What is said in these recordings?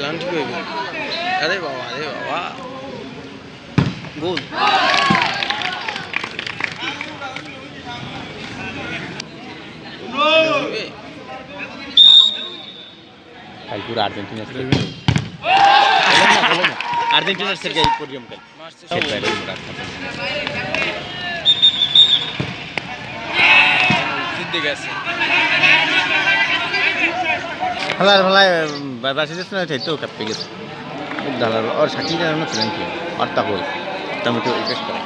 lunch করবে আরে বাবা গোল পুরো আর্জেন্টিনা আর্জেন্টিনার থেকে এই পরিয়ম তো কাপে গেছে দালাল और 60 রান ছিলেন কি আর তা গোল টমেটো রিকোয়েস্ট করে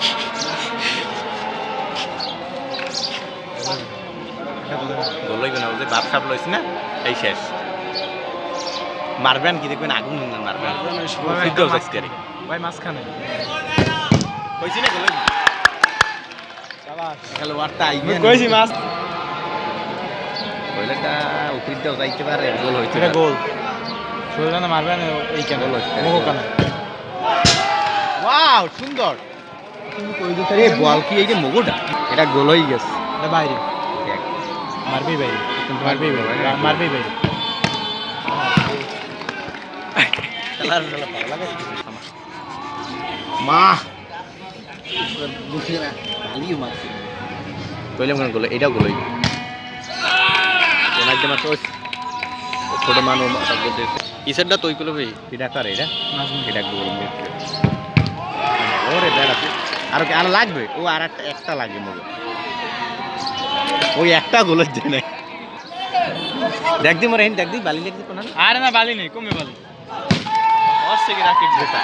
গোল হইবে না ওই বাপ সাপ লইছ না এই শেষ মারবেন কি দেখবেন আগুন মারবেন সিদ্ধ হচ্ছে ভাই মাঝখানে কইছি না গোল শাবাশ খেলোয়াড়টা আইবে কইছি মাছ কইলাটা উপরিটাও যাইতে পারে গোল হইছে এটা গোল সোজা না মারবেন এই কেন গোল হইছে মোগো কেন ওয়াও সুন্দর তুমি কই দিতে রে বল কি এই যে মগোটা এটা গোল হই গেছে এটা বাইরে মারবি বাইরে মারবি বাইরে মা বুঝে না আলিও মারছে কইলাম কেন গোল এটাও গোল হই ওনাকে মাত্র ছোট মানু মাথা বলতে ইসেরটা তুই কইলো ভাই এটা করে এটা গোল মেরে ওরে বেড়াতে আর লাগবে ও আর একটা লাগবে মগো ওই একটা গোলের জন্য দেখ দি মরে দেখ দি বালি দেখ দি কোন আরে না বালি নেই কমে বালি অস থেকে রাখি যেটা